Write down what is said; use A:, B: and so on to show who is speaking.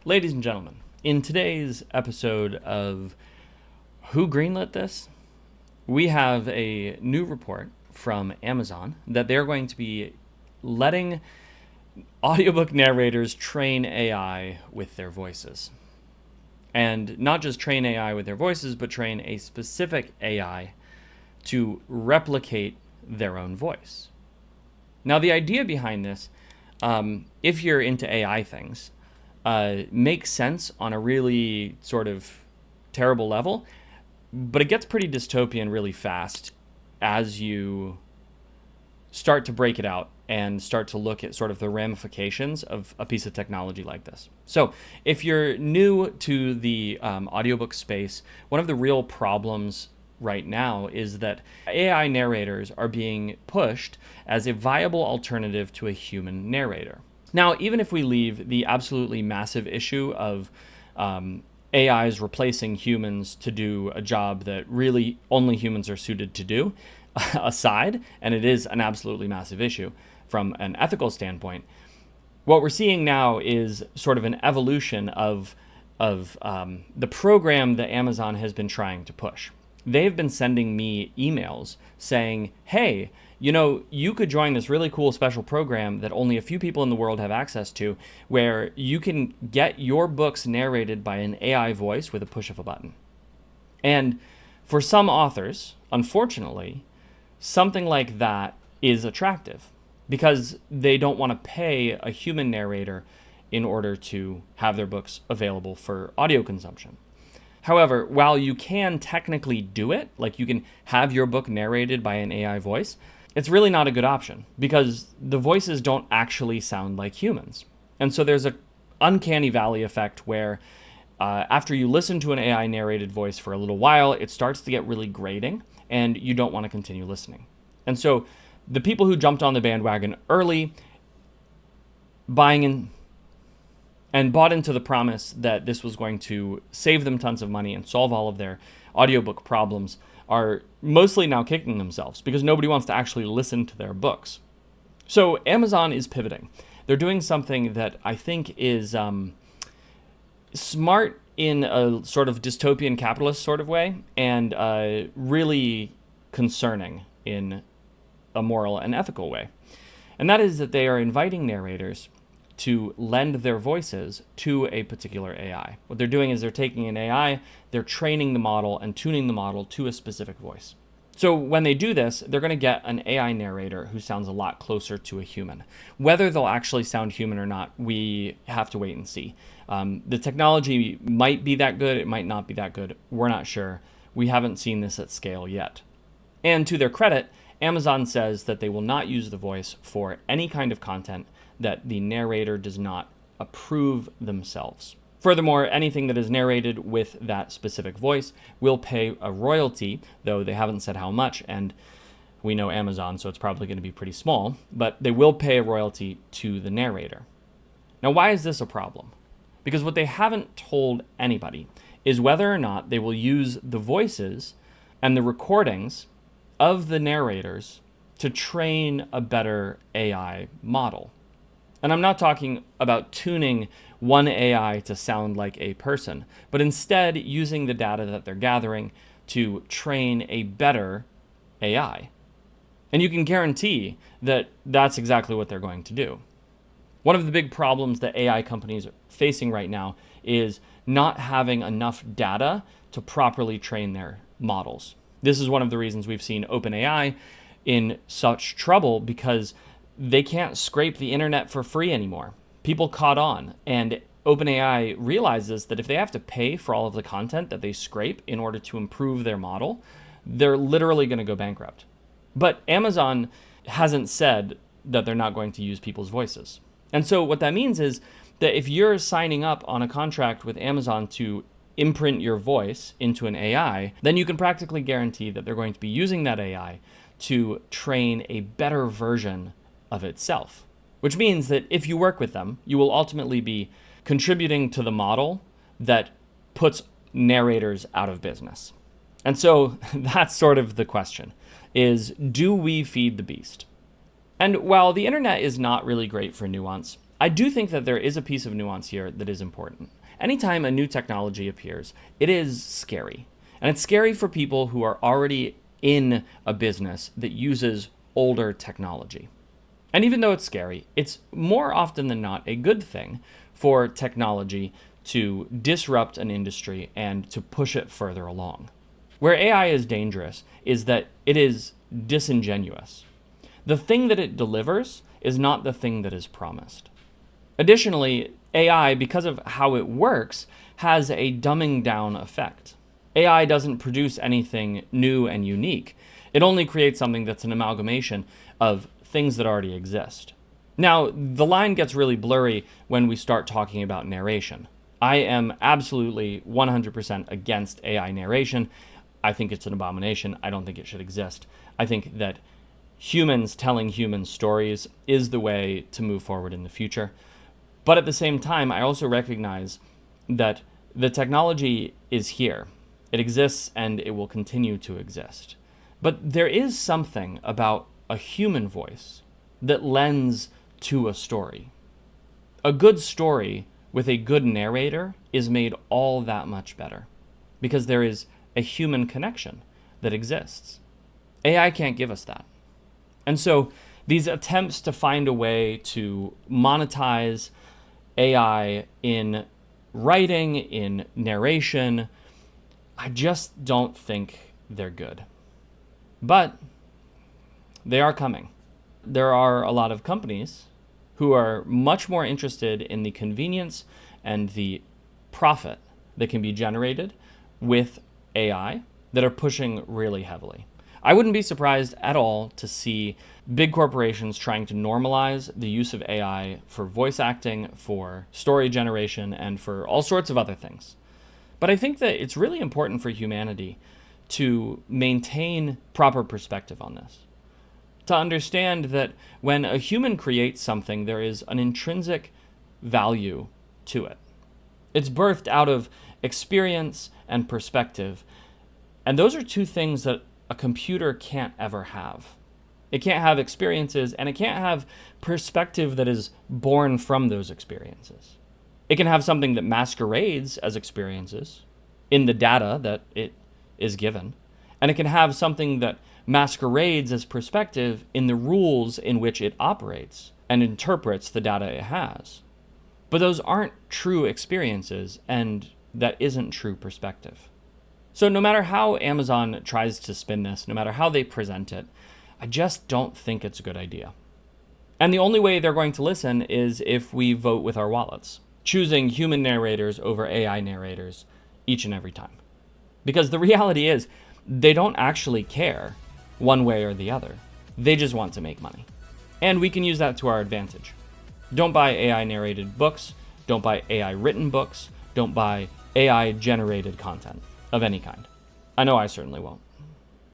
A: Ladies and gentlemen, in today's episode of Who Greenlit This, we have a new report from Amazon that they're going to be letting audiobook narrators train AI with their voices. And not just train AI with their voices, but train a specific AI to replicate their own voice. Now, the idea behind this, if you're into AI things, makes sense on a really sort of terrible level, but it gets pretty dystopian really fast as you start to break it out and start to look at sort of the ramifications of a piece of technology like this. So if you're new to the audiobook space, one of the real problems right now is that AI narrators are being pushed as a viable alternative to a human narrator. Now, even if we leave the absolutely massive issue of AIs replacing humans to do a job that really only humans are suited to do aside, and it is an absolutely massive issue from an ethical standpoint, what we're seeing now is sort of an evolution of the program that Amazon has been trying to push. They've been sending me emails saying, hey, you could join this really cool special program that only a few people in the world have access to, where you can get your books narrated by an AI voice with a push of a button. And for some authors, unfortunately, something like that is attractive because they don't want to pay a human narrator in order to have their books available for audio consumption. However, while you can technically do it, like you can have your book narrated by an AI voice, it's really not a good option because the voices don't actually sound like humans. And so there's an uncanny valley effect where after you listen to an AI narrated voice for a little while, it starts to get really grating and you don't want to continue listening. And so the people who jumped on the bandwagon early, buying in and bought into the promise that this was going to save them tons of money and solve all of their audiobook problems, are mostly now kicking themselves because nobody wants to actually listen to their books. So Amazon is pivoting. They're doing something that I think is smart in a sort of dystopian capitalist sort of way, and really concerning in a moral and ethical way. And that is that they are inviting narrators to lend their voices to a particular AI. What they're doing is they're taking an AI, they're training the model and tuning the model to a specific voice. So when they do this, they're going to get an AI narrator who sounds a lot closer to a human. Whether they'll actually sound human or not, we have to wait and see. The technology might be that good, it might not be that good. We're not sure. We haven't seen this at scale yet. And to their credit, Amazon says that they will not use the voice for any kind of content that the narrator does not approve themselves. Furthermore, anything that is narrated with that specific voice will pay a royalty, though they haven't said how much, and we know Amazon, so it's probably going to be pretty small, but they will pay a royalty to the narrator. Now, why is this a problem? Because what they haven't told anybody is whether or not they will use the voices and the recordings of the narrators to train a better AI model. And I'm not talking about tuning one AI to sound like a person, but instead using the data that they're gathering to train a better AI. And you can guarantee that that's exactly what they're going to do. One of the big problems that AI companies are facing right now is not having enough data to properly train their models. This is one of the reasons we've seen OpenAI in such trouble, because they can't scrape the internet for free anymore. People caught on, and OpenAI realizes that if they have to pay for all of the content that they scrape in order to improve their model, they're literally going to go bankrupt. But Amazon hasn't said that they're not going to use people's voices. And so what that means is that if you're signing up on a contract with Amazon to imprint your voice into an AI, then you can practically guarantee that they're going to be using that AI to train a better version of itself. Which means that if you work with them, you will ultimately be contributing to the model that puts narrators out of business. And so that's sort of the question, is do we feed the beast? And while the internet is not really great for nuance, I do think that there is a piece of nuance here that is important. Anytime a new technology appears, it is scary. And it's scary for people who are already in a business that uses older technology. And even though it's scary, it's more often than not a good thing for technology to disrupt an industry and to push it further along. Where AI is dangerous is that it is disingenuous. The thing that it delivers is not the thing that is promised. Additionally, AI, because of how it works, has a dumbing down effect. AI doesn't produce anything new and unique. It only creates something that's an amalgamation of things that already exist. Now, the line gets really blurry when we start talking about narration. I am absolutely 100% against AI narration. I think it's an abomination. I don't think it should exist. I think that humans telling human stories is the way to move forward in the future. But at the same time, I also recognize that the technology is here. It exists and it will continue to exist. But there is something about a human voice that lends to a story. A good story with a good narrator is made all that much better because there is a human connection that exists. AI can't give us that. And so these attempts to find a way to monetize AI in writing, in narration, I just don't think they're good. But they are coming. There are a lot of companies who are much more interested in the convenience and the profit that can be generated with AI that are pushing really heavily. I wouldn't be surprised at all to see big corporations trying to normalize the use of AI for voice acting, for story generation, and for all sorts of other things. But I think that it's really important for humanity to maintain proper perspective on this. To understand that when a human creates something, there is an intrinsic value to it. It's birthed out of experience and perspective. And those are two things that a computer can't ever have. It can't have experiences, and it can't have perspective that is born from those experiences. It can have something that masquerades as experiences in the data that it is given, and it can have something that masquerades as perspective in the rules in which it operates and interprets the data it has. But those aren't true experiences, and that isn't true perspective. So no matter how Amazon tries to spin this, no matter how they present it, I just don't think it's a good idea. And the only way they're going to listen is if we vote with our wallets, choosing human narrators over AI narrators each and every time. Because the reality is, they don't actually care one way or the other. They just want to make money. And we can use that to our advantage. Don't buy AI narrated books. Don't buy AI written books. Don't buy AI generated content of any kind. I know I certainly won't.